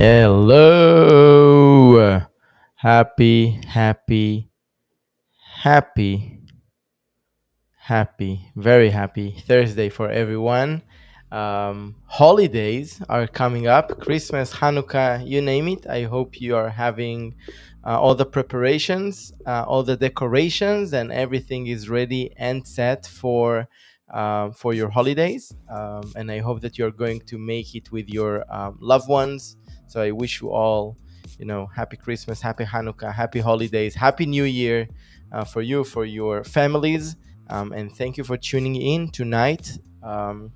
Hello. Happy, happy, happy, very happy Thursday for everyone. Holidays are coming up, Christmas, Hanukkah, you name it. I hope you are having all the preparations, all the decorations, and everything is ready and set for your holidays. And I hope that you're going to make it with your loved ones. So I wish you all, happy Christmas, happy Hanukkah, happy holidays, happy New Year for you, for your families. And thank you for tuning in tonight. I'm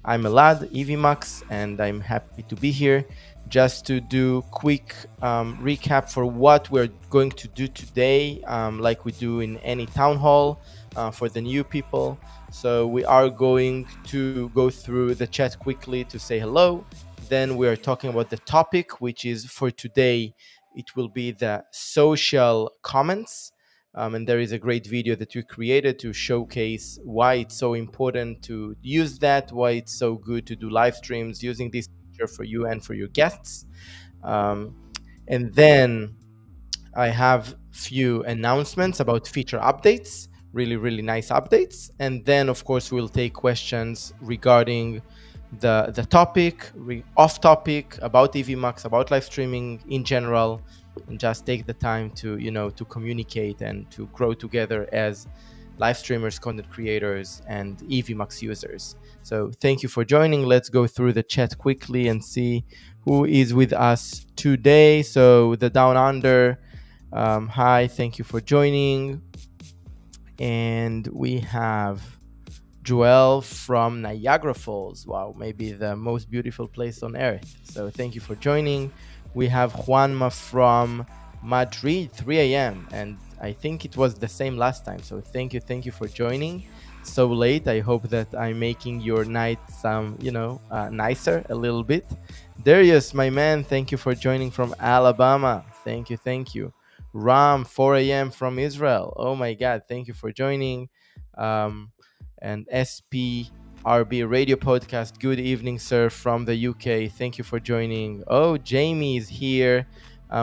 Elad, Evmux, and I'm happy to be here just to do quick recap for what we're going to do today, like we do in any town hall for the new people. So we are going to go through the chat quickly to say hello. Then we are talking about the topic, which is for today, it will be the social comments. And there is a great video that we created to showcase why it's so important to use that, why it's so good to do live streams using this feature for you and for your guests. And then I have few announcements about feature updates, really nice updates. And then, of course, we'll take questions regarding the topic, off topic, about Evmux, about live streaming in general, and just take the time to to communicate and to grow together as live streamers, content creators, and Evmux users. So thank you for joining. Let's go through the chat quickly and see who is with us today. So the Down Under, hi, thank you for joining. And we have Joel from Niagara Falls. Wow, maybe the most beautiful place on earth. So thank you for joining. We have Juanma from Madrid, 3 a.m. And I think it was the same last time. So thank you for joining so late. I hope that I'm making your night some, nicer a little bit. Darius, my man, thank you for joining from Alabama. Thank you. Ram, 4 a.m. from Israel. Oh my God, thank you for joining. And SPRB Radio Podcast. Good evening, sir, from the UK. Thank you for joining. Oh, Jamie is here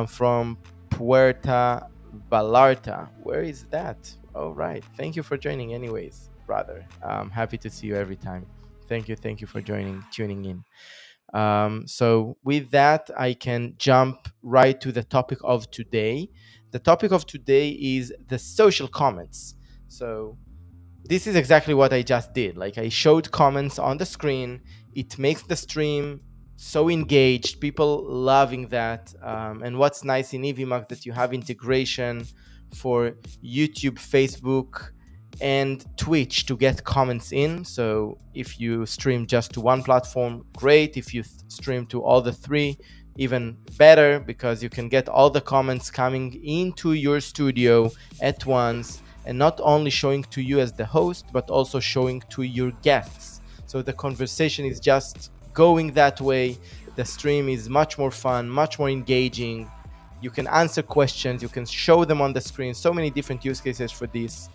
from Puerto Vallarta. Where is that? Oh, right. Thank you for joining anyways, brother. Happy to see you every time. Thank you for tuning in. So with that, I can jump right to the topic of today. The topic of today is the social comments. So this is exactly what I just did. Like, I showed comments on the screen. It makes the stream so engaged, people loving that. And what's nice in Evmux that you have integration for YouTube, Facebook, and Twitch to get comments in. So if you stream just to one platform, great. If you stream to all the three, even better, because you can get all the comments coming into your studio at once, and not only showing to you as the host, but also showing to your guests. So the conversation is just going that way. The stream is much more fun, much more engaging. You can answer questions, you can show them on the screen. So many different use cases for this.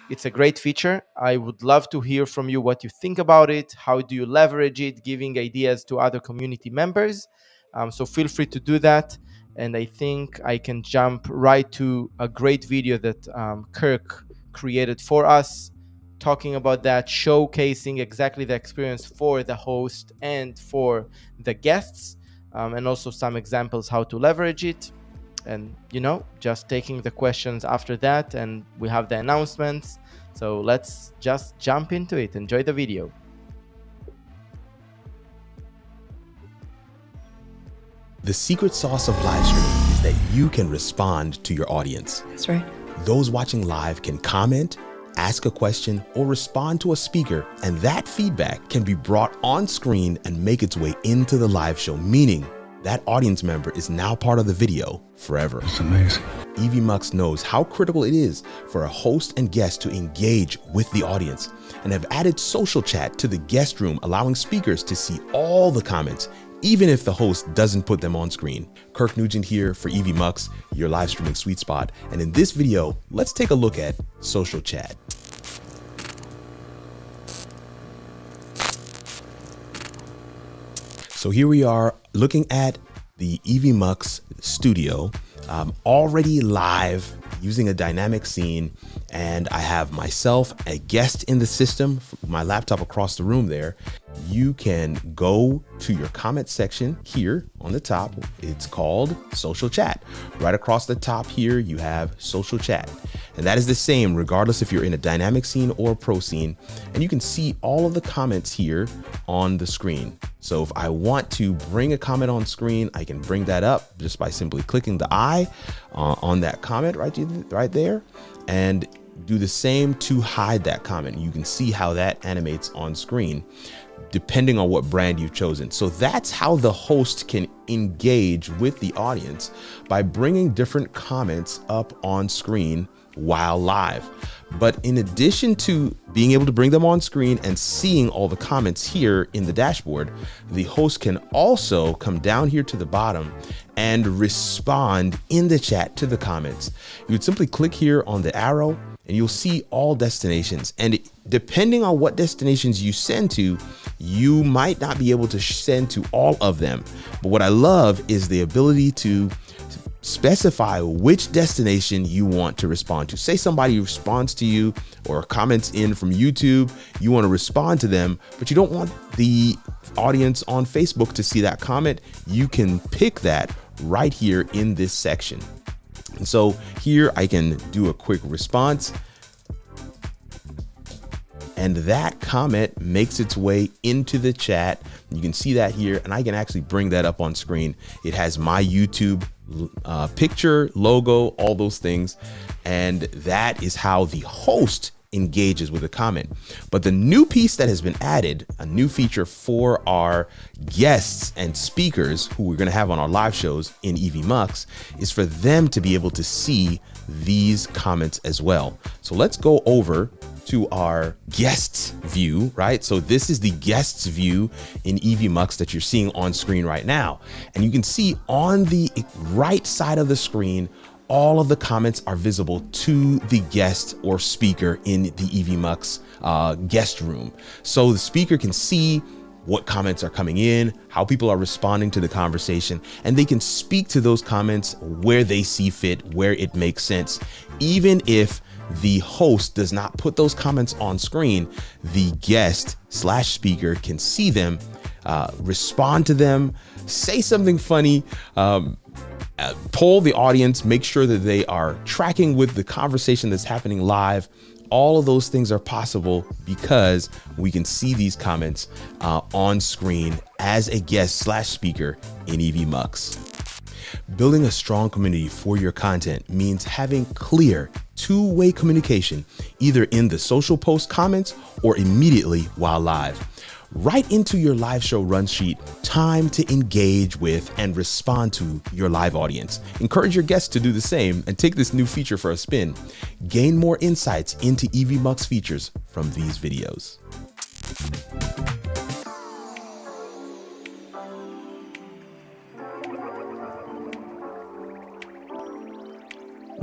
It's a great feature. I would love to hear from you what you think about it. How do you leverage it, giving ideas to other community members? So feel free to do that. And I think I can jump right to a great video that Kirk created for us, talking about that, showcasing exactly the experience for the host and for the guests, and also some examples how to leverage it. And, just taking the questions after that, and we have the announcements. So let's just jump into it. Enjoy the video. The secret sauce of live streaming is that you can respond to your audience. That's right. Those watching live can comment, ask a question, or respond to a speaker, and that feedback can be brought on screen and make its way into the live show, meaning that audience member is now part of the video forever. It's amazing. Evmux knows how critical it is for a host and guest to engage with the audience, and have added social chat to the guest room, allowing speakers to see all the comments, even if the host doesn't put them on screen. Kirk Nugent here for Evmux, your live streaming sweet spot. And in this video, let's take a look at social chat. So here we are looking at the Evmux studio, already live using a dynamic scene. And I have myself, a guest in the system, my laptop across the room there. You can go to your comment section here on the top. It's called social chat. Right across the top here, you have social chat. And that is the same regardless if you're in a dynamic scene or a pro scene. And you can see all of the comments here on the screen. So if I want to bring a comment on screen, I can bring that up just by simply clicking the eye on that comment right there, and do the same to hide that comment. You can see how that animates on screen depending on what brand you've chosen. So that's how the host can engage with the audience, by bringing different comments up on screen while live. But in addition to being able to bring them on screen and seeing all the comments here in the dashboard, the host can also come down here to the bottom and respond in the chat to the comments. You would simply click here on the arrow and you'll see all destinations. And depending on what destinations you send to, you might not be able to send to all of them. But what I love is the ability to specify which destination you want to respond to. Say somebody responds to you or comments in from YouTube, you want to respond to them, but you don't want the audience on Facebook to see that comment. You can pick that right here in this section. And so here I can do a quick response, and that comment makes its way into the chat. You can see that here, and I can actually bring that up on screen. It has my YouTube picture, logo, all those things. And that is how the host engages with a comment. But the new piece that has been added, a new feature for our guests and speakers who we're going to have on our live shows in Evmux, is for them to be able to see these comments as well. So let's go over to our guests view, right? So this is the guests view in Evmux that you're seeing on screen right now. And you can see on the right side of the screen, all of the comments are visible to the guest or speaker in the Evmux guest room. So the speaker can see what comments are coming in, how people are responding to the conversation, and they can speak to those comments where they see fit, where it makes sense. Even if the host does not put those comments on screen, the guest slash speaker can see them, respond to them, say something funny, poll the audience, make sure that they are tracking with the conversation that's happening live. All of those things are possible because we can see these comments on screen as a guest slash speaker in Evmux. Building a strong community for your content means having clear two-way communication, either in the social post comments or immediately while live. Write into your live show run sheet time to engage with and respond to your live audience. Encourage your guests to do the same and take this new feature for a spin. Gain more insights into Evmux features from these videos.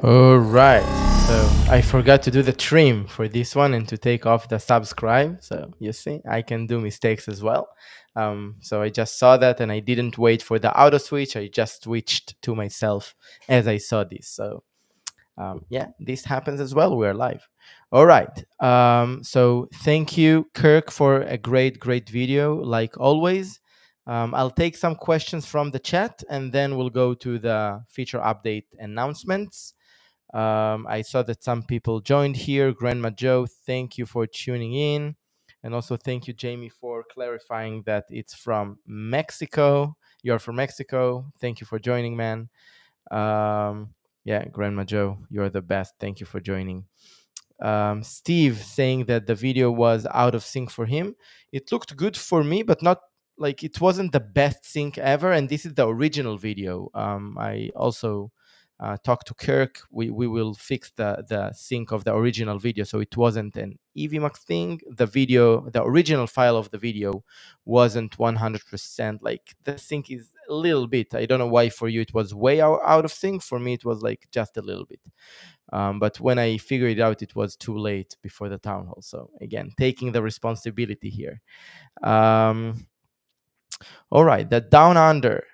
All right. So I forgot to do the trim for this one and to take off the subscribe. So you see, I can do mistakes as well. So I just saw that and I didn't wait for the auto switch. I just switched to myself as I saw this. So yeah, this happens as well. We're live. All right. So thank you, Kirk, for a great video, like always. I'll take some questions from the chat and then we'll go to the feature update announcements. I saw that some people joined here. Grandma Joe, thank you for tuning in. And also thank you, Jamie, for clarifying that it's from Mexico. You're from Mexico. Thank you for joining, man. Yeah, Grandma Joe, you're the best. Thank you for joining. Steve saying that the video was out of sync for him. It looked good for me, but not like it wasn't the best sync ever. And this is the original video. I also talked to Kirk. We will fix the sync of the original video, so it wasn't an Evmux thing. The video, the original file of the video, wasn't 100%. Like the sync is a little bit. I don't know why for you it was way out of sync. For me, it was like just a little bit. But when I figured it out, it was too late before the town hall. So again, taking the responsibility here. All right, the Down Under.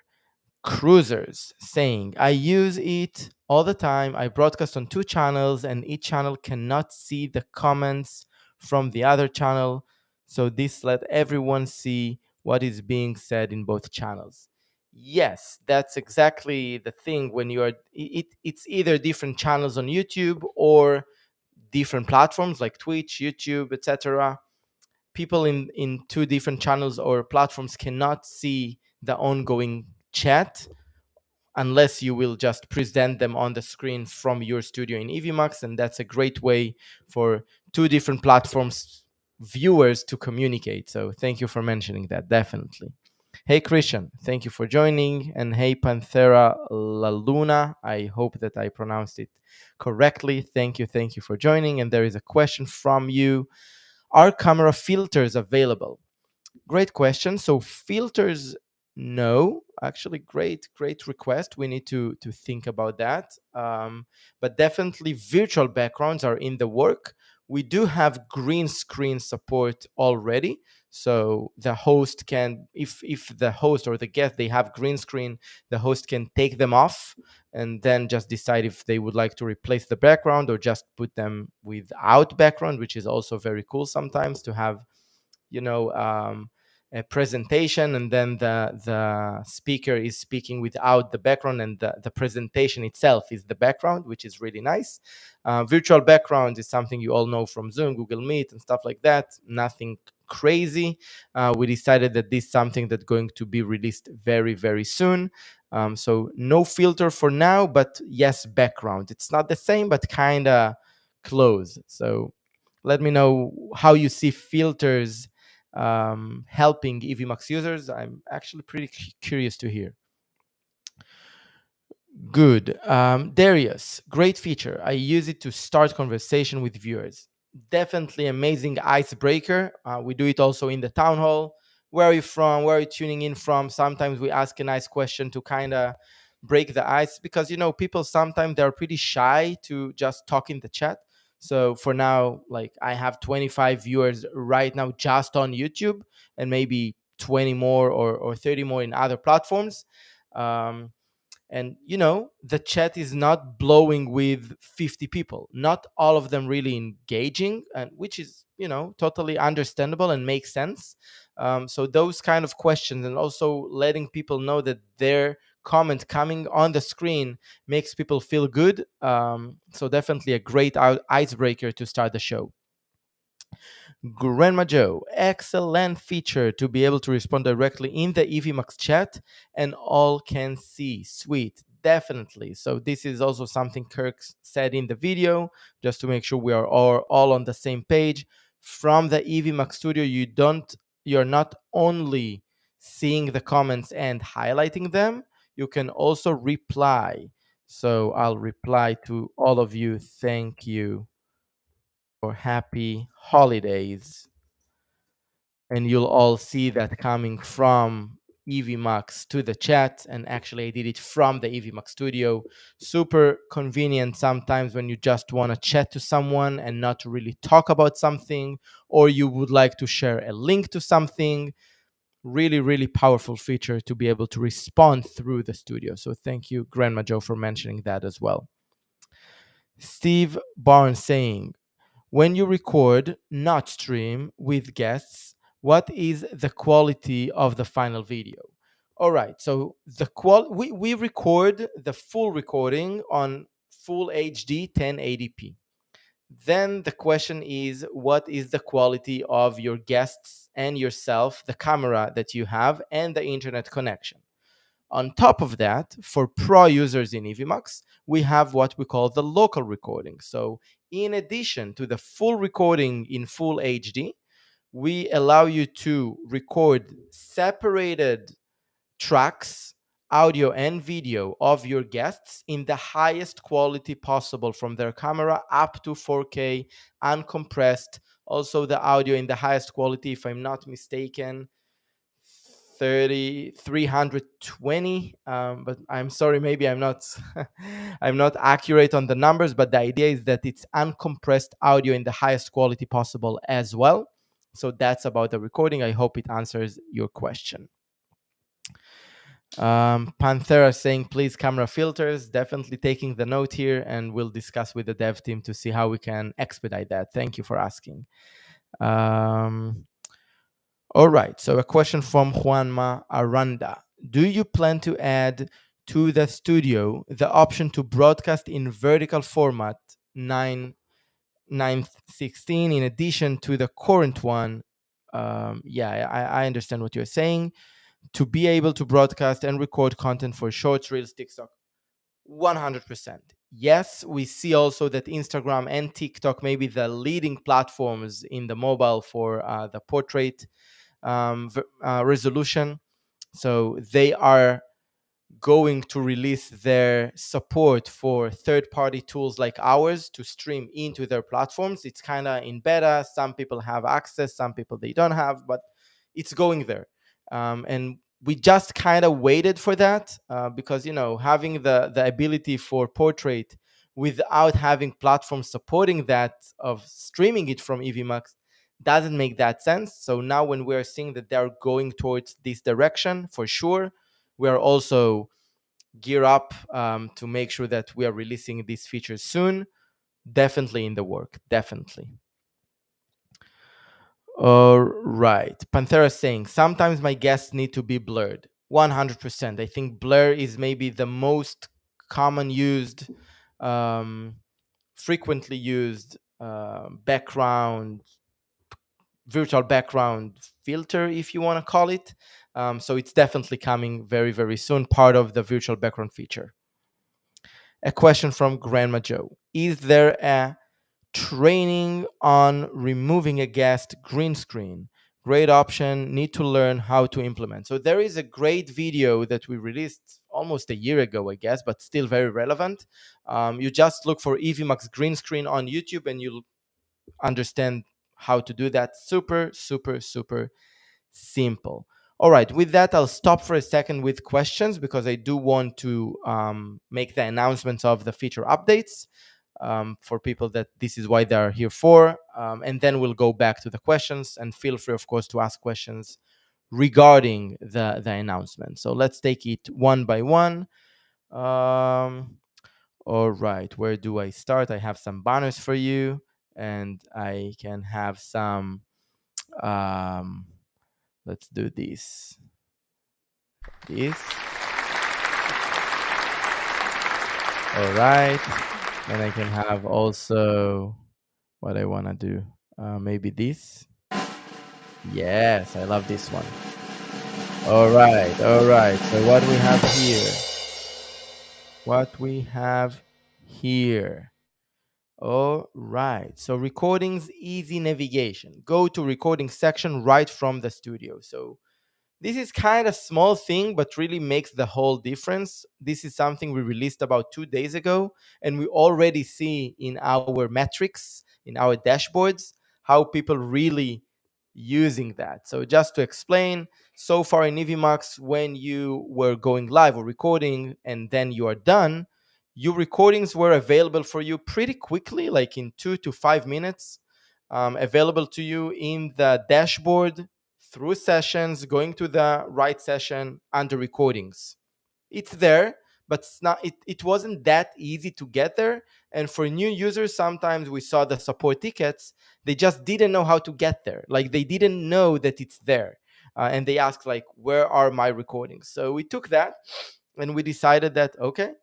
Cruisers saying, I use it all the time. I broadcast on two channels, and each channel cannot see the comments from the other channel. So this let everyone see what is being said in both channels. Yes, that's exactly the thing. When you are, it's either different channels on YouTube or different platforms like Twitch, YouTube, etc. People in two different channels or platforms cannot see the ongoing chat unless you will just present them on the screen from your studio in Evmux, and that's a great way for two different platforms viewers to communicate. So thank you for mentioning that. Definitely. Hey Christian, thank you for joining, and hey Panthera La Luna, I hope that I pronounced it correctly. Thank you for joining. And there is a question from you: are camera filters available? Great question. So filters, no, actually, great request. We need to think about that. But definitely, virtual backgrounds are in the work. We do have green screen support already. So the host can, if the host or the guest they have green screen, the host can take them off and then just decide if they would like to replace the background or just put them without background, which is also very cool sometimes to have, you know a presentation, and then the speaker is speaking without the background, and the presentation itself is the background, which is really nice. Virtual background is something you all know from Zoom, Google Meet, and stuff like that. Nothing crazy. We decided that this is something that's going to be released very very soon. So no filter for now, but yes, background. It's not the same, but kind of close. So let me know how you see filters helping Evmux users. I'm actually pretty curious to hear. Good. Darius, great feature. I use it to start conversation with viewers. Definitely amazing icebreaker. We do it also in the town hall. Where are you from? Where are you tuning in from? Sometimes we ask a nice question to kind of break the ice, because people sometimes they're pretty shy to just talk in the chat. So for now, like, I have 25 viewers right now just on YouTube, and maybe 20 more or 30 more in other platforms. Um, and the chat is not blowing with 50 people, not all of them really engaging, and which is totally understandable and makes sense. So those kind of questions, and also letting people know that their comment coming on the screen makes people feel good. So definitely a great icebreaker to start the show. Grandma Joe, excellent feature to be able to respond directly in the Evmux chat and all can see. Sweet, definitely. So this is also something Kirk said in the video, just to make sure we are all on the same page. From the Evmux studio, you're not only seeing the comments and highlighting them, you can also reply. So I'll reply to all of you. Thank you for happy holidays, and you'll all see that coming from Evmux to the chat. And actually, I did it from the Evmux studio. Super convenient sometimes when you just want to chat to someone and not really talk about something, or you would like to share a link to something. Really, really powerful feature to be able to respond through the studio. So thank you, Grandma Joe, for mentioning that as well. Steve Barnes saying, when you record, not stream with guests, what is the quality of the final video? All right, so we record the full recording on full HD 1080p. Then the question is, what is the quality of your guests and yourself, the camera that you have, and the internet connection? On top of that, for pro users in Evmux, we have what we call the local recording. So, in addition to the full recording in full HD, we allow you to record separated tracks, audio and video of your guests in the highest quality possible from their camera, up to 4K, uncompressed. Also, the audio in the highest quality, if I'm not mistaken, 320. But I'm sorry, maybe I'm not I'm not accurate on the numbers, but the idea is that it's uncompressed audio in the highest quality possible as well. So that's about the recording. I hope it answers your question. Panthera saying, please, camera filters. Definitely taking the note here, and we'll discuss with the dev team to see how we can expedite that. Thank you for asking. Um, all right. So, a question from Juanma Aranda. Do you plan to add to the studio the option to broadcast in vertical format 9:16 in addition to the current one? Yeah, I understand what you're saying. To be able to broadcast and record content for shorts, reels, TikTok, 100%. Yes, we see also that Instagram and TikTok may be the leading platforms in the mobile for the portrait resolution. So they are going to release their support for third-party tools like ours to stream into their platforms. It's kind of in beta. Some people have access, some people they don't have, but it's going there. And we just kind of waited for that because having the ability for portrait without having platforms supporting that of streaming it from Evmux doesn't make that sense. So now when we're seeing that they're going towards this direction, for sure, we are also gear up to make sure that we are releasing these features soon. Definitely in the work. Definitely. All right. Panthera saying, sometimes my guests need to be blurred. 100%. I think blur is maybe the most common used, um, frequently used background, virtual background filter, if you want to call it. So it's definitely coming very, very soon, part of the virtual background feature. A question from Grandma Joe. Is there a training on removing a guest green screen? Great option. Need to learn how to implement. So there is a great video that we released almost a year ago, I guess, but still very relevant. You just look for Evmux green screen on YouTube and you'll understand how to do that. Super, super, super simple. All right, with that, I'll stop for a second with questions because I do want to make the announcements of the feature updates for people that this is why they are here for. And then we'll go back to the questions, and feel free, of course, to ask questions regarding the announcement. So let's take it one by one. All right, where do I start? I have some banners for you, and I can have some. Um, let's do this. All right. And I can have also what I want to do. Maybe this. Yes, I love this one. All right. All right. So what we have here? What we have here? All right. So recordings, easy navigation. Go to recording section right from the studio. So this is kind of small thing, but really makes the whole difference. This is something we released about 2 days ago, and we already see in our metrics, in our dashboards, how people really using that. So just to explain, so far in Evmux, when you were going live or recording and then you are done, your recordings were available for you pretty quickly, like in 2 to 5 minutes, available to you in the dashboard through sessions, going to the right session under recordings. It's there, but it wasn't that easy to get there. And for new users, sometimes we saw the support tickets, they just didn't know how to get there. Like they didn't know that it's there. And they asked like, where are my recordings? So we took that and we decided that, okay,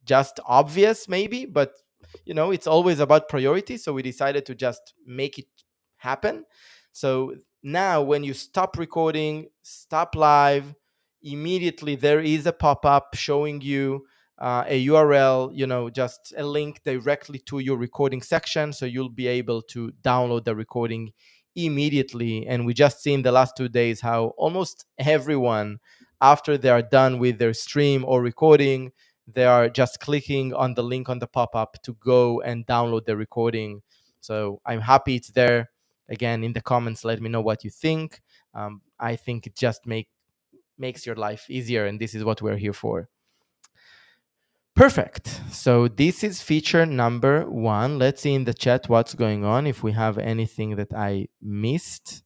just obvious maybe, but it's always about priority, so we decided to just make it happen. So now when you stop recording, stop live, immediately there is a pop-up showing you a URL, just a link directly to your recording section, so you'll be able to download the recording immediately. And we just seen the last 2 days how almost everyone, after they are done with their stream or recording, they are just clicking on the link on the pop-up to go and download the recording. So I'm happy it's there. Again, in the comments, let me know what you think. I think it just makes your life easier, and this is what we're here for. Perfect. So this is feature number 1. Let's see in the chat what's going on, if we have anything that I missed.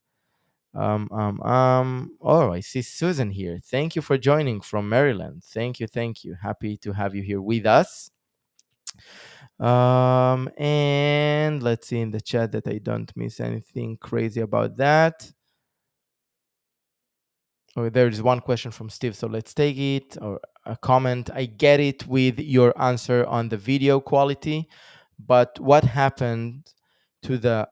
Oh, I see Susan here. Thank you for joining from Maryland. Thank you, thank you. Happy to have you here with us. And let's see in the chat that I don't miss anything crazy about that. Oh, there is one question from Steve, so let's take it. Or a comment. I get it with your answer on the video quality, but what happened to the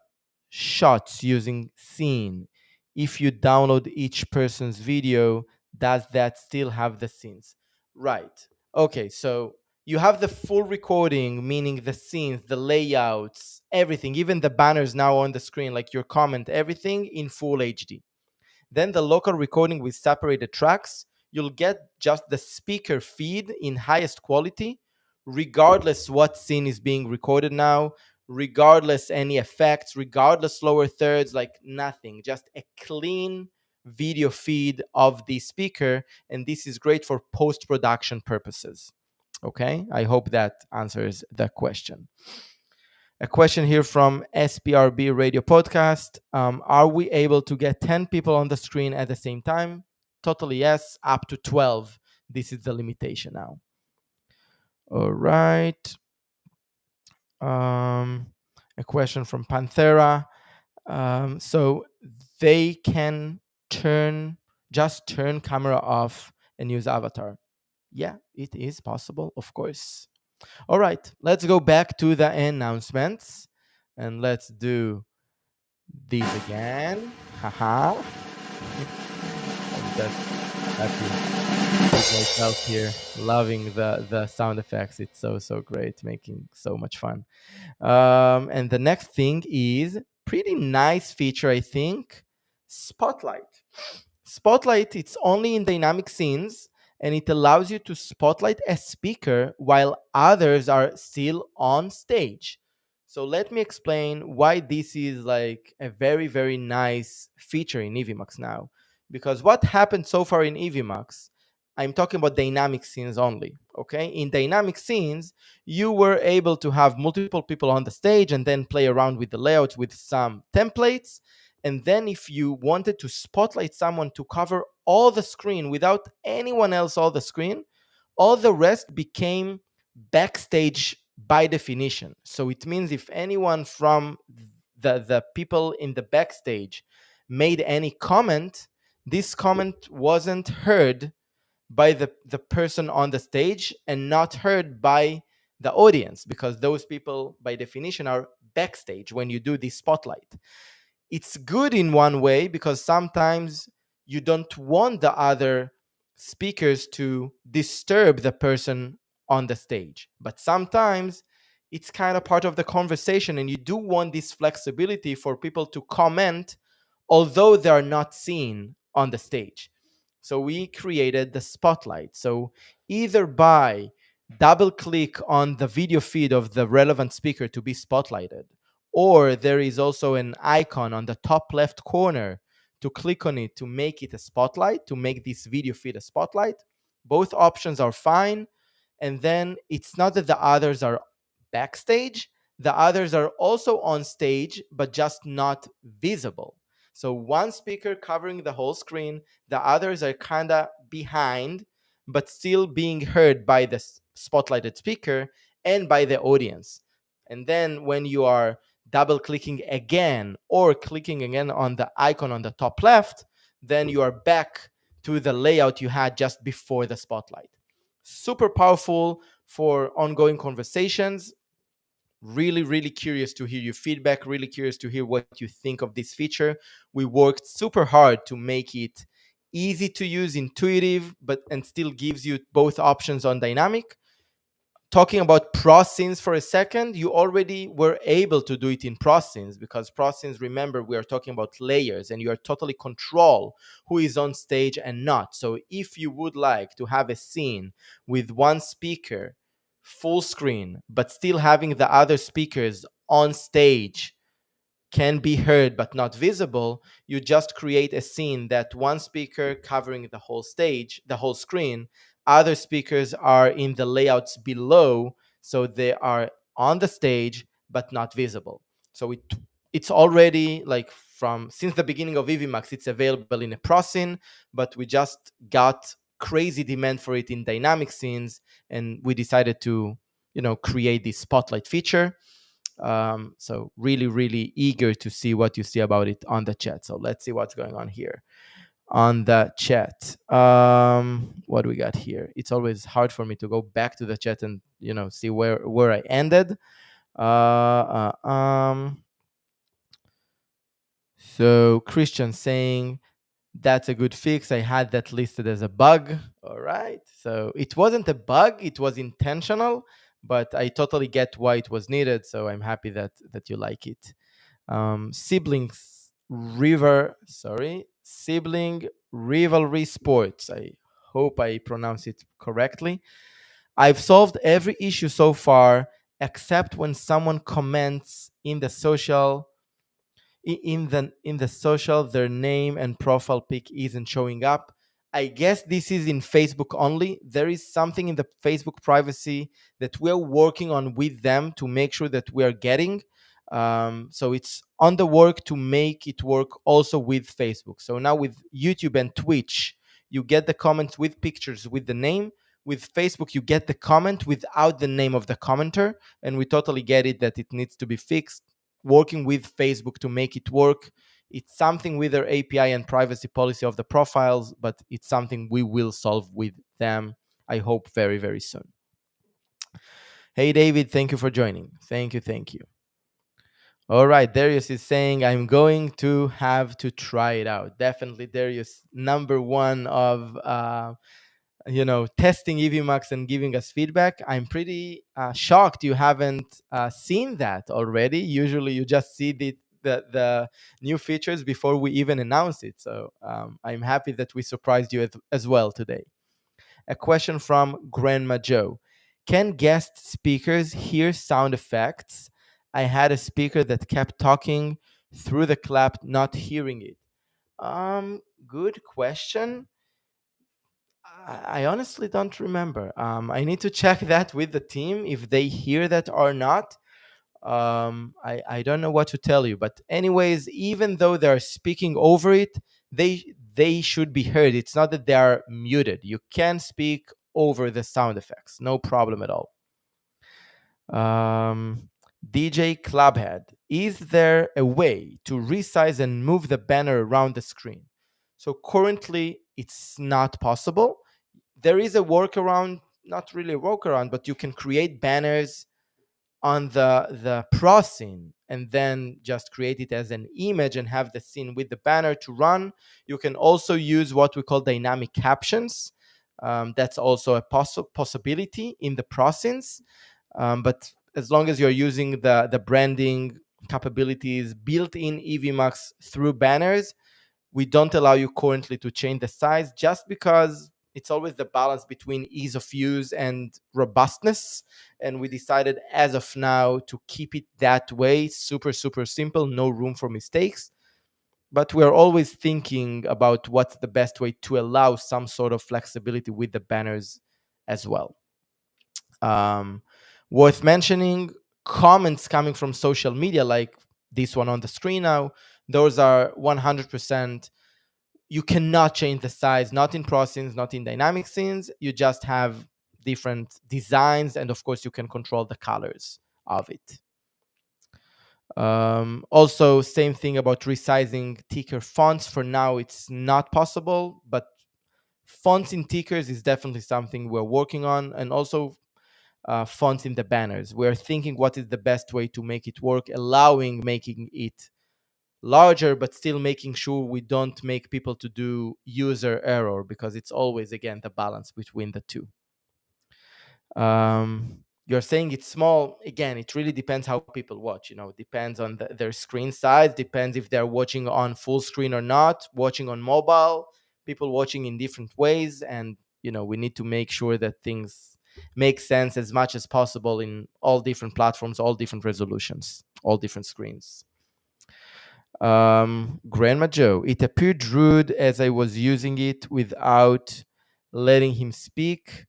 shots using scene? If you download each person's video, does that still have the scenes? Right. Okay, so you have the full recording, meaning the scenes, the layouts, everything, even the banners now on the screen, like your comment, everything in full HD. Then the local recording with separated tracks, you'll get just the speaker feed in highest quality, regardless what scene is being recorded now, regardless any effects, regardless lower thirds, like nothing, just a clean video feed of the speaker. And this is great for post-production purposes. Okay, I hope that answers the question. A question here from SPRB Radio Podcast. Are we able to get 10 people on the screen at the same time? Totally yes, up to 12. This is the limitation now. All right. A question from Panthera. So they can turn camera off and use avatar. Yeah, it is possible, of course. All right, let's go back to the announcements and let's do these again. Haha. I'm just happy with myself here, loving the sound effects. It's so great, making so much fun. And the next thing is pretty nice feature, I think. Spotlight. Spotlight, it's only in dynamic scenes and it allows you to spotlight a speaker while others are still on stage. So let me explain why this is like a very nice feature in Evmux now. Because what happened so far in Evmux, I'm talking about dynamic scenes only. Okay, in dynamic scenes, you were able to have multiple people on the stage and then play around with the layout with some templates. And then if you wanted to spotlight someone to cover all the screen without anyone else on the screen, all the rest became backstage by definition. So it means if anyone from the people in the backstage made any comment, this comment wasn't heard by the person on the stage and not heard by the audience, because those people by definition are backstage when you do this spotlight. It's good in one way because sometimes you don't want the other speakers to disturb the person on the stage, but sometimes it's kind of part of the conversation and you do want this flexibility for people to comment although they are not seen on the stage. So we created the spotlight. So either by double click on the video feed of the relevant speaker to be spotlighted, or there is also an icon on the top left corner to click on it to make it a spotlight, to make this video feed a spotlight. Both options are fine. And then it's not that the others are backstage, the others are also on stage, but just not visible. So one speaker covering the whole screen, the others are kind of behind, but still being heard by the spotlighted speaker and by the audience. And then when you are double clicking again or clicking again on the icon on the top left, then you are back to the layout you had just before the spotlight. Super powerful for ongoing conversations. Really curious to hear your feedback, really curious to hear what you think of this feature. We worked super hard to make it easy to use, intuitive, but and still gives you both options on dynamic. Talking about proscenes for a second, you already were able to do it in proscenes because proscenes, remember, we are talking about layers and you are totally control who is on stage and not. So if you would like to have a scene with one speaker full screen, but still having the other speakers on stage can be heard but not visible, you just create a scene that one speaker covering the whole stage, the whole screen, other speakers are in the layouts below, so they are on the stage but not visible. So it's already like from since the beginning of Evmux. It's available in a pro scene, but we just got crazy demand for it in dynamic scenes, and we decided to create this spotlight feature. So really, really eager to see what you see about it on the chat. So let's see what's going on here on the chat. What do we got here? It's always hard for me to go back to the chat and see where I ended. So Christian saying that's a good fix. I had that listed as a bug. All right. So it wasn't a bug, it was intentional, but I totally get why it was needed. So I'm happy that you like it. Sibling rivalry sports. I hope I pronounce it correctly. I've solved every issue so far except when someone comments in the social their name and profile pic isn't showing up. I guess this is in Facebook only. There is something in the Facebook privacy that we're working on with them to make sure that we are getting. So it's on the work to make it work also with Facebook. So now with YouTube and Twitch, you get the comments with pictures with the name. With Facebook, you get the comment without the name of the commenter, and we totally get it that it needs to be fixed. Working with Facebook to make it work. It's something with their API and privacy policy of the profiles, but it's something we will solve with them, I hope, very, very soon. Hey, David, thank you for joining. Thank you, thank you. All right, Darius is saying, I'm going to have to try it out. Definitely, Darius, number one of testing Evmux and giving us feedback. I'm pretty shocked you haven't seen that already. Usually you just see the new features before we even announce it. So I'm happy that we surprised you as well today. A question from Grandma Joe. Can guest speakers hear sound effects? I had a speaker that kept talking through the clap, not hearing it. Good question. I honestly don't remember. I need to check that with the team if they hear that or not. I don't know what to tell you, but anyways, even though they're speaking over it, they should be heard. It's not that they are muted. You can speak over the sound effects, no problem at all. DJ Clubhead, is there a way to resize and move the banner around the screen? So currently, it's not possible. There is a workaround, not really a workaround, but you can create banners on the pro scene and then just create it as an image and have the scene with the banner to run. You can also use what we call dynamic captions. That's also a possibility in the pro scenes. But as long as you're using the branding capabilities built in Evmux through banners, we don't allow you currently to change the size, just because it's always the balance between ease of use and robustness. And we decided as of now to keep it that way, super, super simple, no room for mistakes. But we're always thinking about what's the best way to allow some sort of flexibility with the banners as well. Um, Worth mentioning, comments coming from social media, like this one on the screen now, those are 100%. You cannot change the size, not in pro scenes, not in dynamic scenes. You just have different designs, and of course, you can control the colors of it. Also, same thing about resizing ticker fonts. For now, it's not possible, but fonts in tickers is definitely something we're working on, and also fonts in the banners. We're thinking what is the best way to make it work, allowing making it larger, but still making sure we don't make people to do user error, because it's always, again, the balance between the two. You're saying it's small. Again, it really depends how people watch. Depends on their screen size, depends if they're watching on full screen or not, watching on mobile, people watching in different ways. And we need to make sure that things make sense as much as possible in all different platforms, all different resolutions, all different screens. Grandma Joe, it appeared rude as I was using it without letting him speak.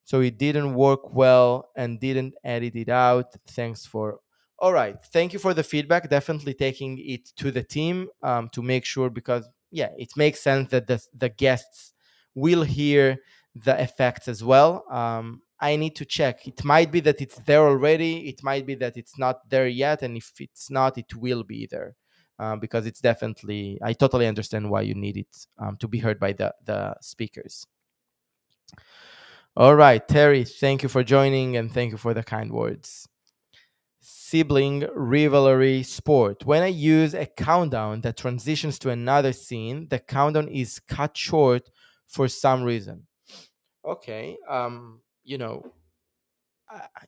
So it didn't work well and didn't edit it out. Thanks for All right. Thank you for the feedback. Definitely taking it to the team to make sure, because yeah, it makes sense that the guests will hear the effects as well. I need to check. It might be that it's there already. It might be that it's not there yet, and if it's not, it will be there. Because it's definitely, I totally understand why you need it to be heard by the speakers. All right, Terry, thank you for joining and thank you for the kind words. Sibling rivalry sport. When I use a countdown that transitions to another scene, the countdown is cut short for some reason. Okay,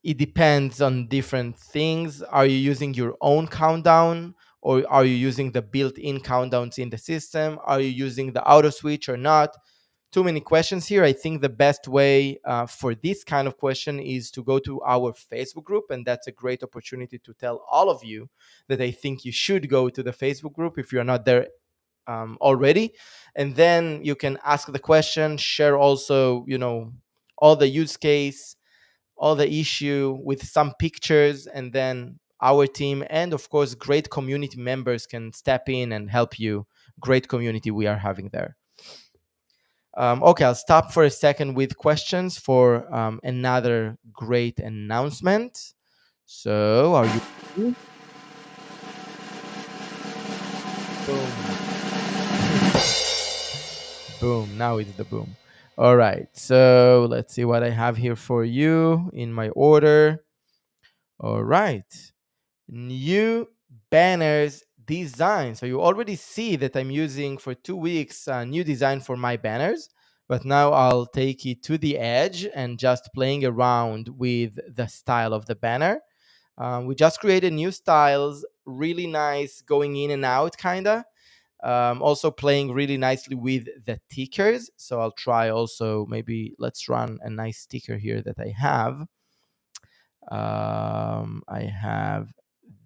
it depends on different things. Are you using your own countdown, or are you using the built-in countdowns in the system? Are you using the auto switch or not? Too many questions here. I think the best way for this kind of question is to go to our Facebook group, and that's a great opportunity to tell all of you that I think you should go to the Facebook group if you're not there already, and then you can ask the question, share also, all the use case, all the issue with some pictures, and then our team and of course great community members can step in and help you. Great community we are having there. Okay, I'll stop for a second with questions for another great announcement. So, are you? Boom. Boom. Now it's the boom. All right. So, let's see what I have here for you in my order. All right. New banners design. So, you already see that I'm using for 2 weeks a new design for my banners. But now I'll take it to the edge and just playing around with the style of the banner. We just created new styles, really nice, going in and out, kind of. Also playing really nicely with the tickers. So I'll try also, maybe let's run a nice sticker here that I have. I have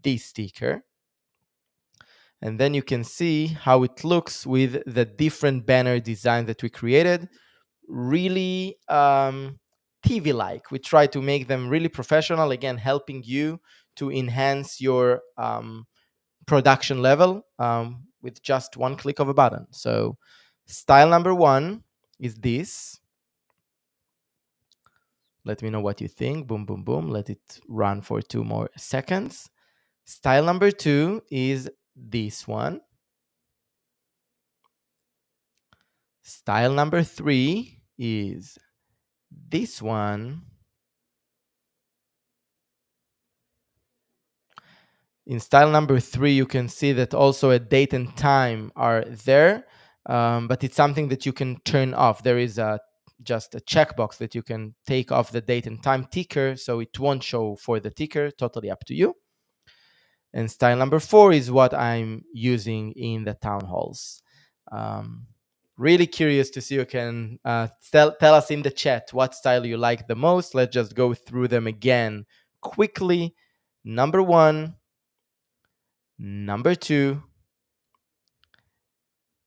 this sticker. And then you can see how it looks with the different banner design that we created. Really TV like. We try to make them really professional, again, helping you to enhance your production level with just one click of a button. So, style number one is this. Let me know what you think. Boom, boom, boom. Let it run for 2 more seconds. Style number two is this one. Style number three is this one. In style number three, you can see that also a date and time are there, but it's something that you can turn off. There is just a checkbox that you can take off the date and time ticker, so it won't show for the ticker. Totally up to you. And style number four is what I'm using in the town halls. Um, really curious to see. You can tell us in the chat what style you like the most. Let's just go through them again quickly. Number one, number two,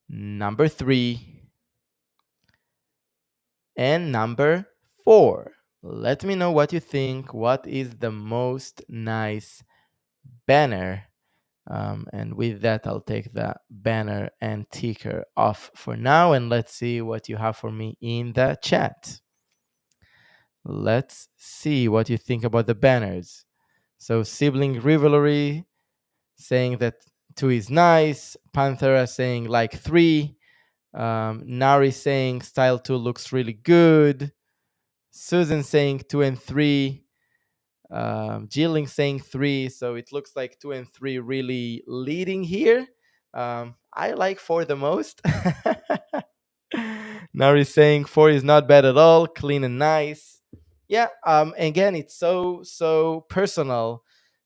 number three, and number four. Let me know what you think. What is the most nice banner? And with that, I'll take the banner and ticker off for now. And let's see what you have for me in the chat. Let's see what you think about the banners. So, sibling rivalry saying that 2 is nice. Panthera saying like 3. Nari saying style 2 looks really good. Susan saying 2 and 3. Jilling saying 3. So it looks like 2 and 3 really leading here. I like 4 the most. Nari saying 4 is not bad at all, clean and nice. Yeah, again, it's so personal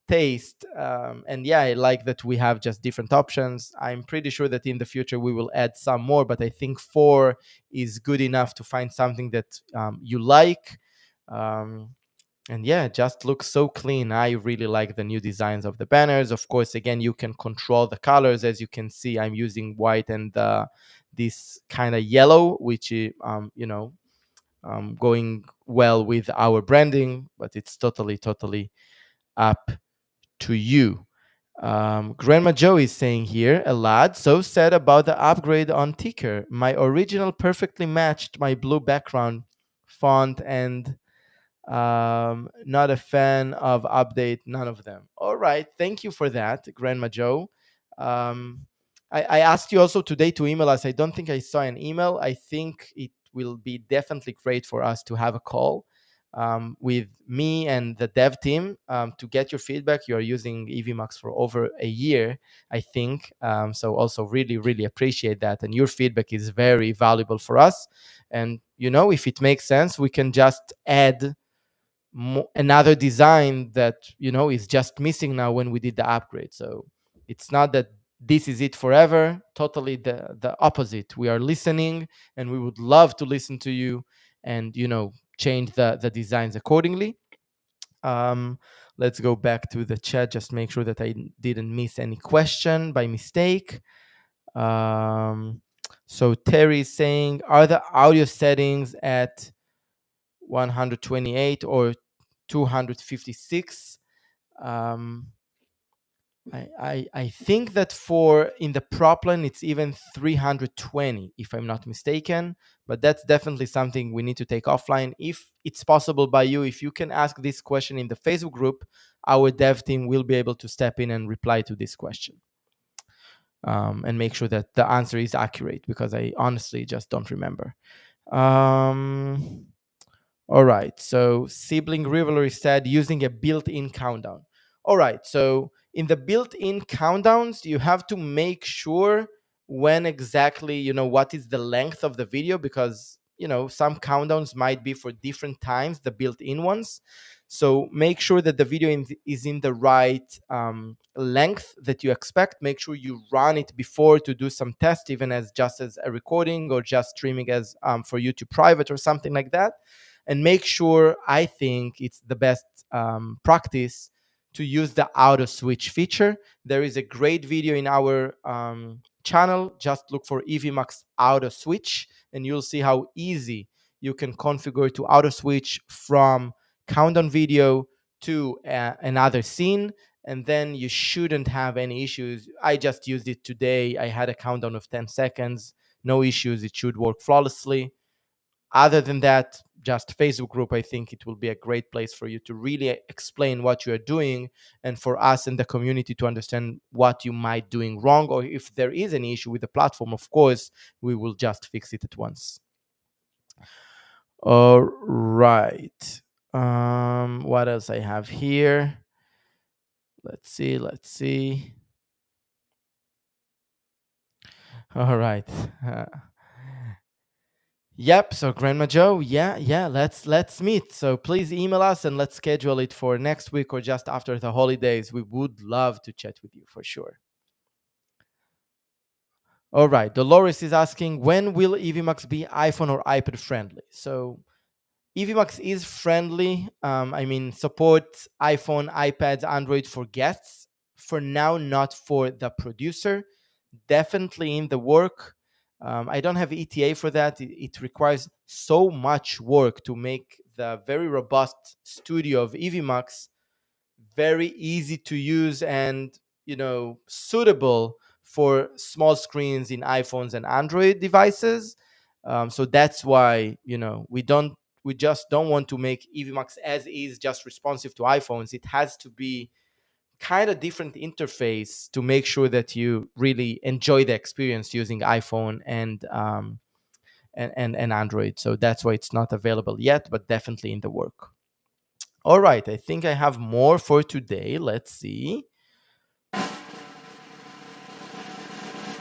taste. And yeah, I like that we have just different options. I'm pretty sure that in the future we will add some more, but I think 4 is good enough to find something that you like. And yeah, it just looks so clean. I really like the new designs of the banners. Of course, again, you can control the colors. As you can see, I'm using white and this kind of yellow, which is, going well with our branding, but it's totally up to you. Grandma Joe is saying here, a lot so sad about the upgrade on Ticker. My original perfectly matched my blue background font, and not a fan of update, none of them. All right, thank you for that, Grandma Joe. Um, I asked you also today to email us. I don't think I saw an email. I think it will be definitely great for us to have a call with me and the dev team to get your feedback. You are using Evmux for over a year, I think. So also really, really appreciate that. And your feedback is very valuable for us. And, if it makes sense, we can just add another design that is just missing now when we did the upgrade. So it's not that this is it forever. Totally the opposite. We are listening, and we would love to listen to you, and change the designs accordingly. um let's go back to the chat, just make sure that I didn't miss any question by mistake. So Terry is saying, are the audio settings at 128 or 256? um, I think that for in the prop line it's even 320 if I'm not mistaken, but that's definitely something we need to take offline. If it's possible by you, if you can ask this question in the Facebook group, our dev team will be able to step in and reply to this question, and make sure that the answer is accurate, because I honestly just don't remember. um, all right. So Sibling Rivalry said using a built-in countdown. All right. So in the built-in countdowns, you have to make sure when exactly, what is the length of the video, because, some countdowns might be for different times, the built-in ones. So make sure that the video is in the right length that you expect. Make sure you run it before to do some test, even as just as a recording or just streaming as for YouTube private or something like that. And make sure, I think it's the best practice to use the auto switch feature. There is a great video in our channel. Just look for Evmux auto switch, and you'll see how easy you can configure to auto switch from countdown video to another scene, and then you shouldn't have any issues. I just used it today. I had a countdown of 10 seconds, no issues. It should work flawlessly. Other than that, just Facebook group, I think it will be a great place for you to really explain what you are doing, and for us in the community to understand what you might doing wrong, or if there is any issue with the platform. Of course, we will just fix it at once. All right. What else I have here? Let's see. All right. Yep. So Grandma Joe, yeah. Let's meet. So please email us and let's schedule it for next week or just after the holidays. We would love to chat with you for sure. All right. Dolores is asking, when will Evmux be iPhone or iPad friendly? So Evmux is friendly. I mean, supports iPhone, iPads, Android for guests. For now, not for the producer. Definitely in the work. I don't have ETA for that. It requires so much work to make the very robust studio of Evmux very easy to use and suitable for small screens in iPhones and Android devices. So that's why we just don't want to make Evmux as is, just responsive to iPhones. It has to be kind of different interface to make sure that you really enjoy the experience using iPhone and Android. So that's why it's not available yet, but definitely in the work. All right, I think I have more for today. Let's see.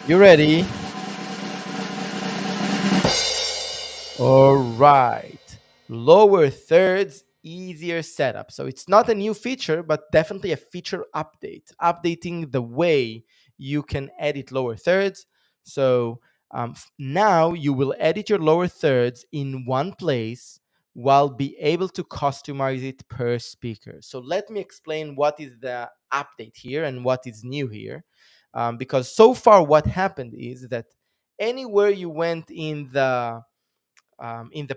You ready? All right. Lower thirds, easier setup. So it's not a new feature, but definitely a feature update, updating the way you can edit lower thirds. So now you will edit your lower thirds in one place while be able to customize it per speaker. So let me explain what is the update here and what is new here. Because so far what happened is that anywhere you went in the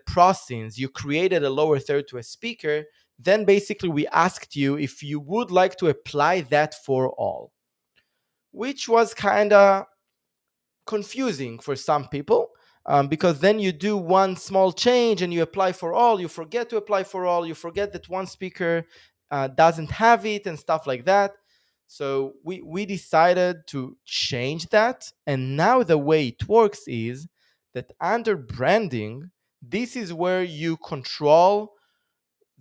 process, you created a lower third to a speaker, then basically we asked you if you would like to apply that for all, which was kind of confusing for some people, because then you do one small change and you apply for all, you forget to apply for all, you forget that one speaker doesn't have it and stuff like that. So we decided to change that. And now the way it works is that under branding, this is where you control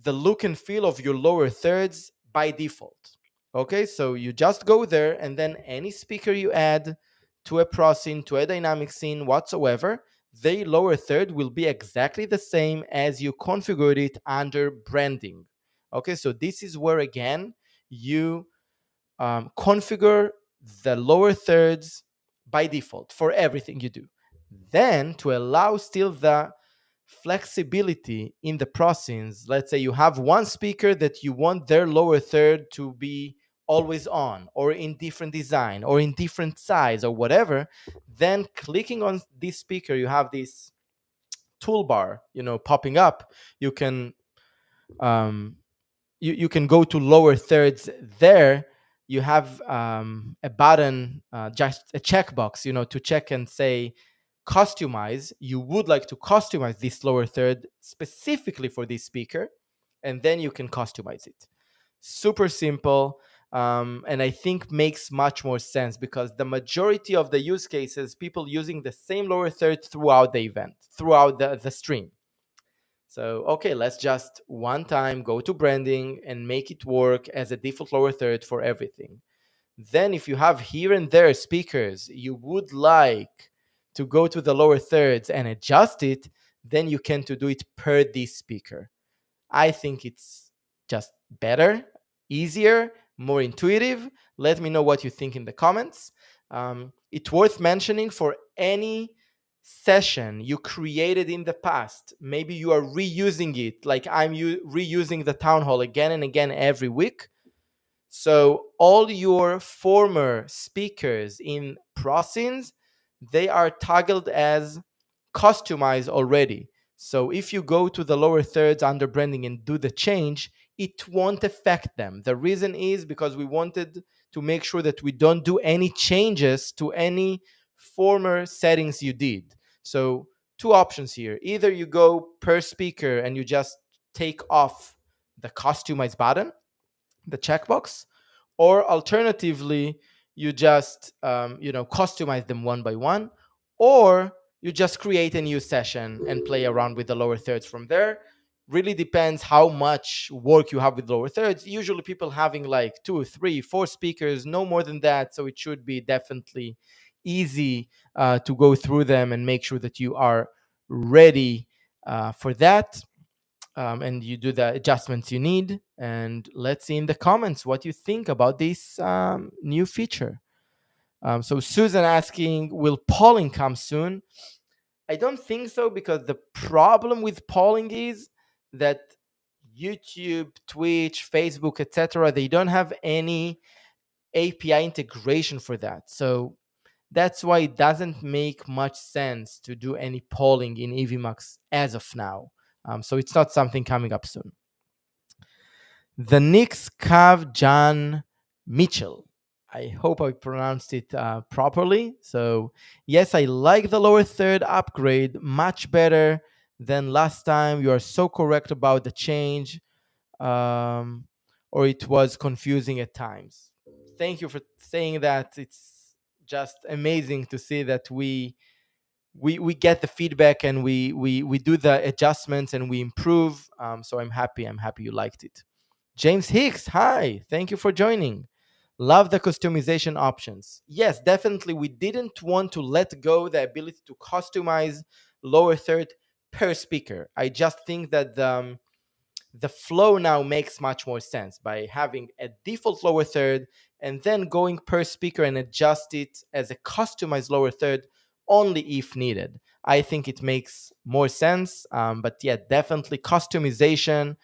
the look and feel of your lower thirds by default. Okay, so you just go there, and then any speaker you add to a pro scene, to a dynamic scene whatsoever, the lower third will be exactly the same as you configured it under branding. Okay, so this is where again you configure the lower thirds by default for everything you do. Then, to allow still the flexibility in the processings, let's say you have one speaker that you want their lower third to be always on, or in different design, or in different size, or whatever, then clicking on this speaker, you have this toolbar, popping up. You can um, you can go to lower thirds there. You have a button, just a checkbox, to check and say customize. You would like to customize this lower third specifically for this speaker, and then you can customize it. Super simple. And I think makes much more sense because the majority of the use cases, people using the same lower third throughout the event, throughout the stream. So, okay, let's just one time go to branding and make it work as a default lower third for everything. Then, if you have here and there speakers you would like to go to the lower thirds and adjust it, then you can to do it per this speaker. I think it's just better, easier, more intuitive. Let me know what you think in the comments. It's worth mentioning for any session you created in the past. Maybe you are reusing it, like I'm reusing the town hall again and again every week. So all your former speakers in ProScenes, they are toggled as customized already. So if you go to the lower thirds under branding and do the change, it won't affect them. The reason is because we wanted to make sure that we don't do any changes to any former settings you did. So two options here. Either you go per speaker and you just take off the customize button, the checkbox, or alternatively you just customize them one by one, or you just create a new session and play around with the lower thirds from there. Really depends how much work you have with lower thirds. Usually people having like 2, 3, 4 speakers, no more than that, so it should be definitely easy to go through them and make sure that you are ready for that, and you do the adjustments you need. And let's see in the comments what you think about this new feature. So Susan asking, will polling come soon? I don't think so, because the problem with polling is that YouTube, Twitch, Facebook, etc., they don't have any API integration for that. So that's why it doesn't make much sense to do any polling in Evmux as of now. So it's not something coming up soon. The Knicks Cav John Mitchell. I hope I pronounced it properly. So, yes, I like the lower third upgrade much better than last time. You are so correct about the change, um, or it was confusing at times. Thank you for saying that. It's just amazing to see that we get the feedback and we do the adjustments and we improve. So I'm happy. I'm happy you liked it. James Hicks, hi. Thank you for joining. Love the customization options. Yes, definitely. We didn't want to let go the ability to customize lower third per speaker. I just think that the flow now makes much more sense by having a default lower third and then going per speaker and adjust it as a customized lower third only if needed. I think it makes more sense. But yeah, definitely customization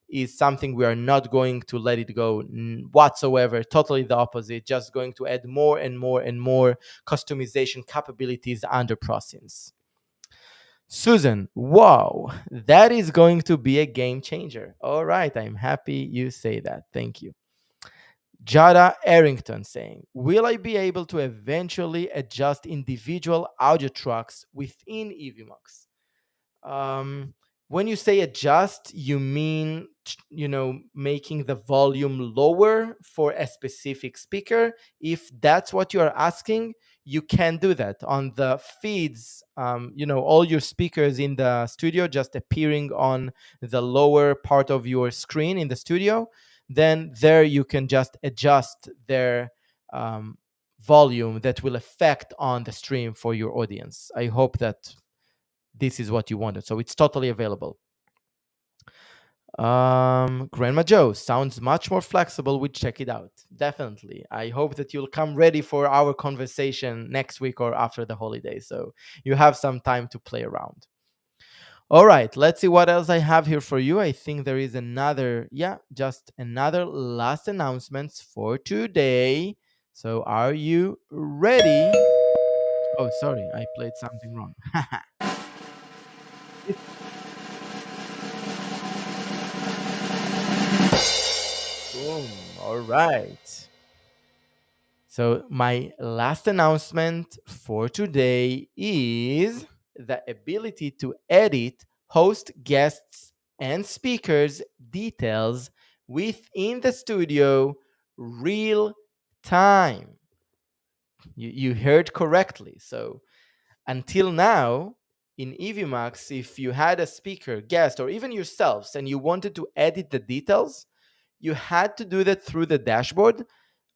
is something we are not going to let it go whatsoever. Totally the opposite. Just going to add more and more and more customization capabilities under ProScenes. Susan, wow, that is going to be a game changer. All right, I'm happy you say that. Thank you. Jada Arrington saying, will I be able to eventually adjust individual audio tracks within Evmux? Um, when you say adjust, you mean making the volume lower for a specific speaker. If that's what you are asking, you can do that on the feeds. All your speakers in the studio just appearing on the lower part of your screen in the studio. Then there you can just adjust their volume that will affect on the stream for your audience. I hope that this is what you wanted. So it's totally available. Grandma Joe sounds much more flexible. We check it out. Definitely. I hope that you'll come ready for our conversation next week or after the holiday. So you have some time to play around. All right, let's see what else I have here for you. I think there is another, just another last announcements for today. So are you ready? Oh, sorry, I played something wrong. Boom. All right. So, my last announcement for today is the ability to edit host, guests, and speakers' details within the studio real time. You heard correctly. So, until now, in Evmux, if you had a speaker, guest, or even yourselves, and you wanted to edit the details, you had to do that through the dashboard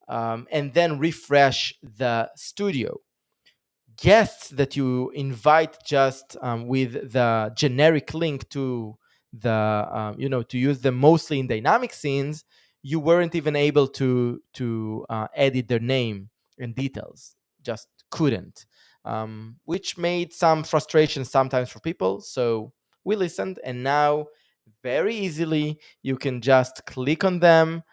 and then refresh the studio. Guests that you invite just with the generic link to the to use them mostly in dynamic scenes, you weren't even able to edit their name and details. Just couldn't, which made some frustration sometimes for people. So we listened, and now very easily you can just click on them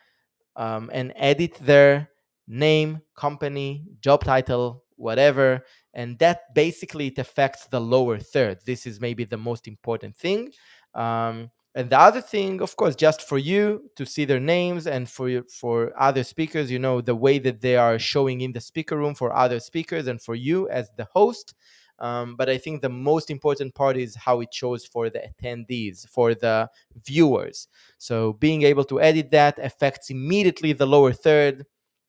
and edit their name, company, job title, whatever. And that basically it affects the lower third. This is maybe the most important thing. And the other thing, of course, just for you to see their names, and for other speakers, the way that they are showing in the speaker room for other speakers and for you as the host. But I think the most important part is how it shows for the attendees, for the viewers. So being able to edit that affects immediately the lower third.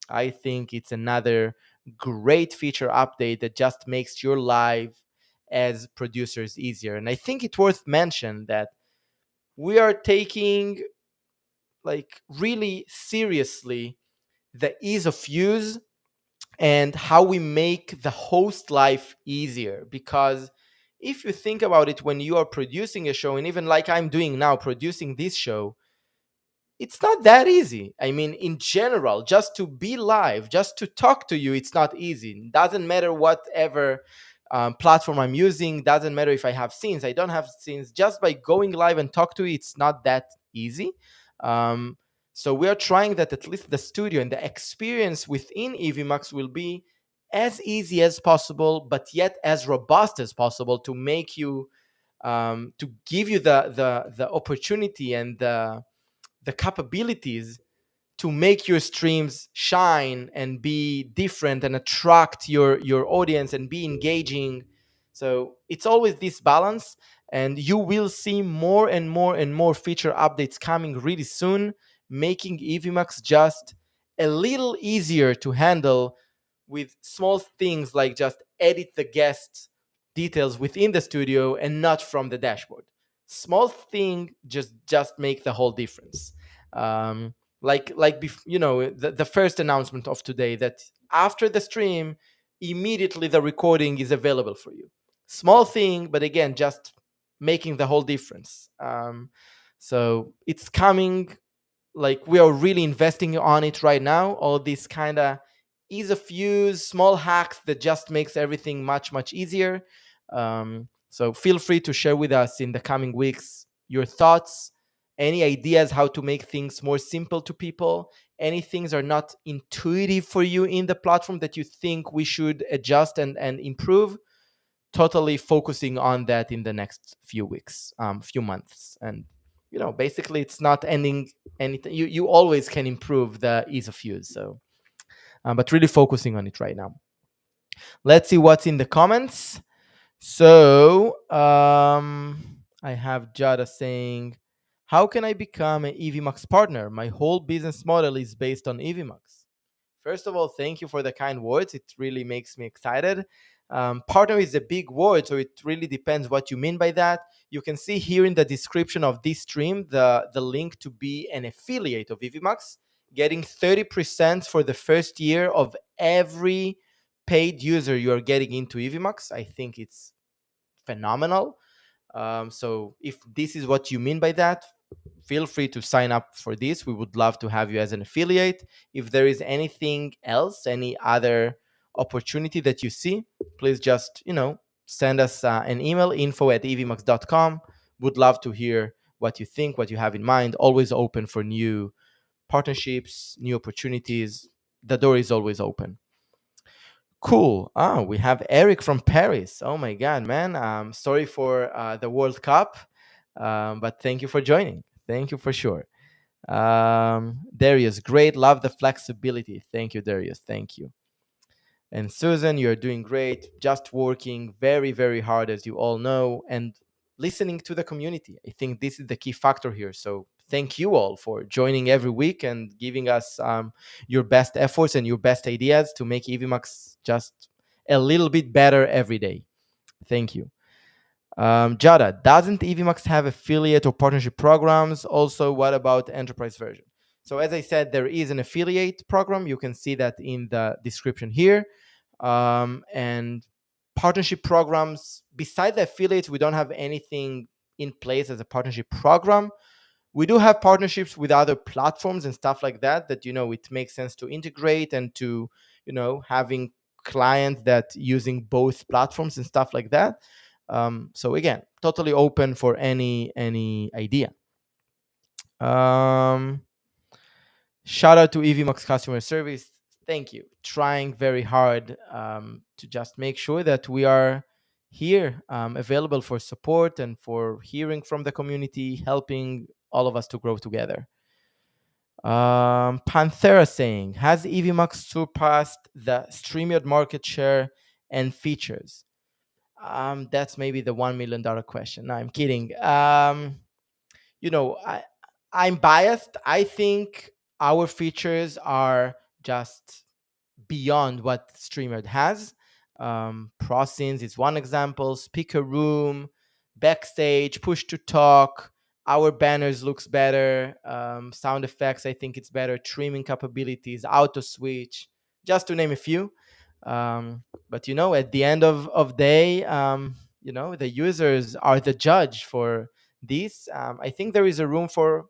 I think it's another great feature update that just makes your life as producers easier. And I think it's worth mention that we are taking like really seriously the ease of use and how we make the host life easier. Because if you think about it, when you are producing a show, and even like I'm doing now, producing this show, it's not that easy. I mean, in general, just to be live, just to talk to you, it's not easy. Doesn't matter whatever platform I'm using, doesn't matter if I have scenes, I don't have scenes. Just by going live and talk to you, it's not that easy. Um, so we are trying that at least the studio and the experience within Evmux will be as easy as possible, but yet as robust as possible to make you, to give you the opportunity and the capabilities to make your streams shine and be different and attract your audience and be engaging. So it's always this balance, and you will see more and more and more feature updates coming really soon, making Evmux just a little easier to handle with small things like just edit the guest details within the studio and not from the dashboard. Small thing just make the whole difference. The first announcement of today, that after the stream immediately the recording is available for you. Small thing, but again, just making the whole difference. So it's coming, like we are really investing on it right now, all these kind of ease of use small hacks that just makes everything much easier. So feel free to share with us in the coming weeks your thoughts, any ideas how to make things more simple to people, any things are not intuitive for you in the platform that you think we should adjust and improve. totally focusing on that in the next few weeks, few months. And basically it's not ending anything. You always can improve the ease of use. So but really focusing on it right now. Let's see what's in the comments. So I have Jada saying, how can I become an Evmux partner? My whole business model is based on Evmux. First of all, thank you for the kind words. It really makes me excited. Partner is a big word, so it really depends what you mean by that. You can see here in the description of this stream the link to be an affiliate of Evmux, getting 30% for the first year of every paid user you are getting into Evmux. I think it's phenomenal. So if this is what you mean by that, feel free to sign up for this. We would love to have you as an affiliate. If there is anything else, any other opportunity that you see, please just send us an email, info@evmux.com. Would love to hear what you think, what you have in mind. Always open for new partnerships, new opportunities. The door is always open. Cool. Oh, we have Eric from Paris. Oh my God, man. Sorry for the World Cup, but thank you for joining. Thank you for sure. Darius, great. Love the flexibility. Thank you, Darius. Thank you. And Susan, you're doing great. Just working very, very hard, as you all know, and listening to the community. I think this is the key factor here. So thank you all for joining every week and giving us your best efforts and your best ideas to make Evmux just a little bit better every day. Thank you. Jada, doesn't Evmux have affiliate or partnership programs? Also, what about enterprise version? So as I said, there is an affiliate program. You can see that in the description here. And partnership programs, besides the affiliates, we don't have anything in place as a partnership program. We do have partnerships with other platforms and stuff like that, it makes sense to integrate and to, having clients that using both platforms and stuff like that. So again, totally open for any idea. Shout out to Evmux customer service. Thank you. Trying very hard to just make sure that we are here, available for support and for hearing from the community, helping all of us to grow together. Panthera saying, has Evmux surpassed the StreamYard market share and features? That's maybe the $1 million question. No, I'm kidding. You know, I, I'm biased. I think our features are just beyond what StreamYard has. ProScenes is one example. Speaker room, backstage, push to talk. Our banners looks better. Sound effects, I think it's better. Trimming capabilities, auto switch, just to name a few. But at the end of day, the users are the judge for this. I think there is a room for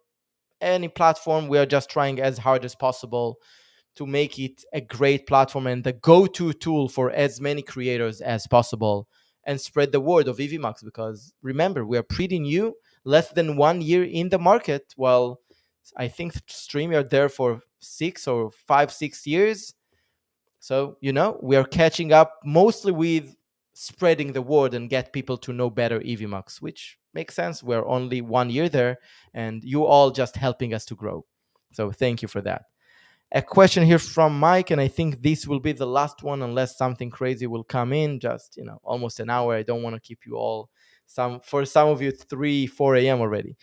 any platform. We are just trying as hard as possible to make it a great platform and the go-to tool for as many creators as possible, and spread the word of Evmux, because remember, we are pretty new, less than 1 year in the market. Well, I think StreamYard there for 6 or 5, 6 years. So, we are catching up mostly with spreading the word and get people to know better Evmux, which makes sense. We're only 1 year there, and you all just helping us to grow. So thank you for that. A question here from Mike, and I think this will be the last one unless something crazy will come in. Just, almost an hour. I don't want to keep you all. For some of you, 3, 4 a.m. already.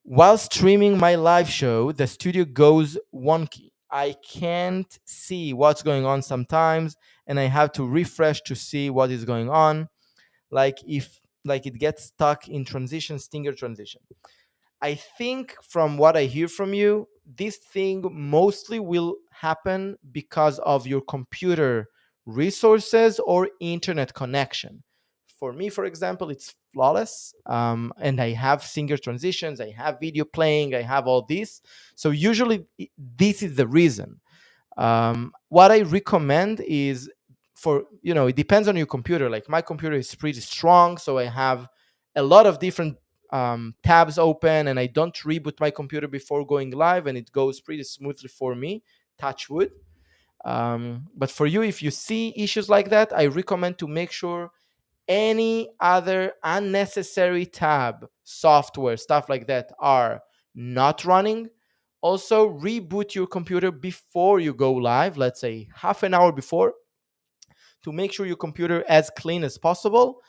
While streaming my live show, the studio goes wonky. I can't see what's going on sometimes, and I have to refresh to see what is going on. Like it gets stuck in transition, stinger transition. I think from what I hear from you, this thing mostly will happen because of your computer resources or internet connection. For me, for example, it's flawless, and I have singer transitions, I have video playing, I have all this. So usually, this is the reason. What I recommend is, it depends on your computer. Like my computer is pretty strong, so I have a lot of different tabs open, and I don't reboot my computer before going live, and it goes pretty smoothly for me. Touch wood. But for you, if you see issues like that, I recommend to make sure any other unnecessary tab, software, stuff like that are not running. Also, reboot your computer before you go live, let's say half an hour before, to make sure your computer as clean as possible,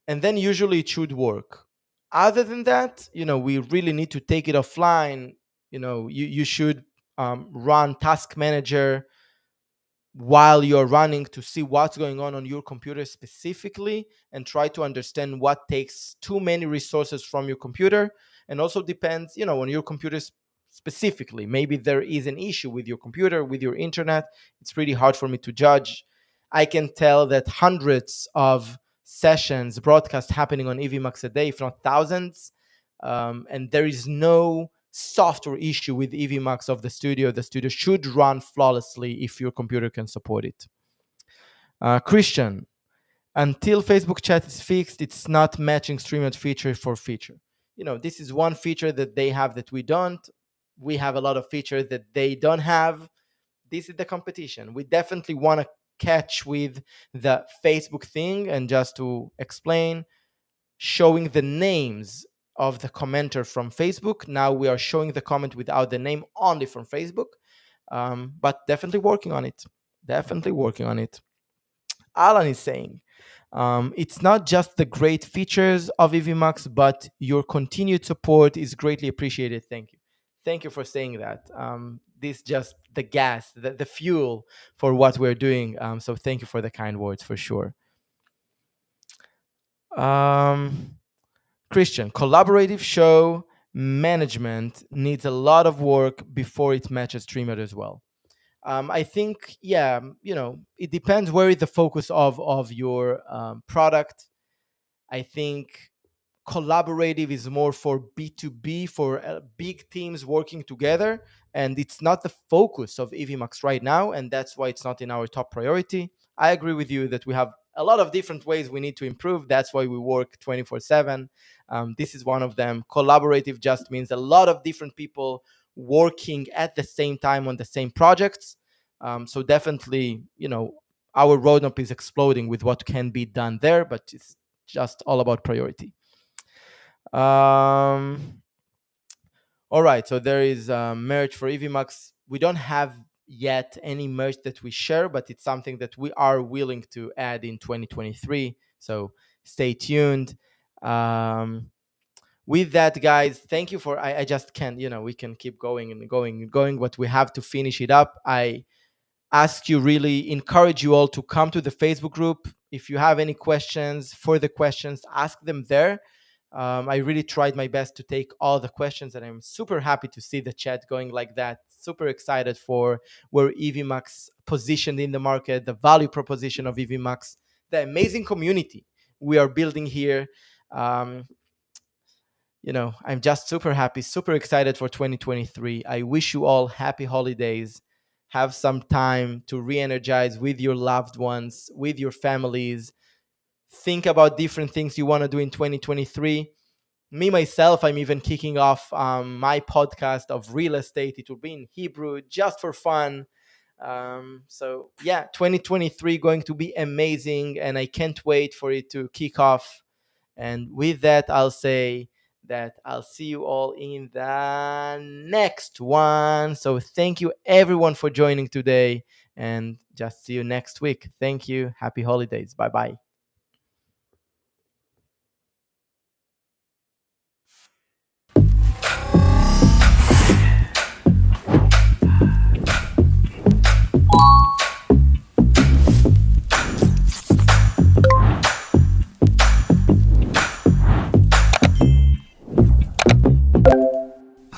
and then usually it should work. Other than that, we really need to take it offline. You should run task manager while you're running to see what's going on your computer specifically, and try to understand what takes too many resources from your computer. And also depends on your computer specifically. Maybe there is an issue with your computer, with your internet. It's pretty hard for me to judge. I can tell that hundreds of sessions broadcast happening on Evmux a day, if not thousands. And there is no software issue with Evmux of the studio. The studio should run flawlessly if your computer can support it. Christian, until Facebook chat is fixed, it's not matching StreamYard feature for feature. This is one feature that they have that we don't. We have a lot of features that they don't have. This is the competition. We definitely want to catch with the Facebook thing. And just to explain, showing the names of the commenter from Facebook. Now we are showing the comment without the name, only from Facebook. But definitely working on it. Definitely working on it. Alan is saying, it's not just the great features of Evmux, but your continued support is greatly appreciated. Thank you. Thank you for saying that. This just the gas, the fuel for what we're doing. So thank you for the kind words, for sure. Christian, collaborative show management needs a lot of work before it matches StreamYard as well. I think, yeah, it depends where is the focus of your product. I think collaborative is more for B2B, for big teams working together, and it's not the focus of Evmux right now, and that's why it's not in our top priority. I agree with you that we have a lot of different ways we need to improve. That's why we work 24/7. This is one of them. Collaborative just means a lot of different people working at the same time on the same projects. So definitely, our roadmap is exploding with what can be done there, but it's just all about priority. All right, so there is merch for Evmux. We don't have yet any merch that we share, but it's something that we are willing to add in 2023. So stay tuned. With that, guys, thank you for. I just can't. We can keep going and going and going, but we have to finish it up. I ask you, really encourage you all to come to the Facebook group. If you have any questions, further questions, ask them there. I really tried my best to take all the questions, and I'm super happy to see the chat going like that. Super excited for where Evmux positioned in the market, the value proposition of Evmux, the amazing community we are building here. I'm just super happy, super excited for 2023. I wish you all happy holidays. Have some time to re-energize with your loved ones, with your families. Think about different things you want to do in 2023. Me, myself, I'm even kicking off my podcast of real estate. It will be in Hebrew, just for fun. So yeah, 2023 going to be amazing, and I can't wait for it to kick off. And with that, I'll say that I'll see you all in the next one. So thank you everyone for joining today, and just see you next week. Thank you. Happy holidays. Bye-bye.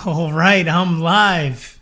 All right, I'm live.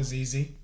was easy.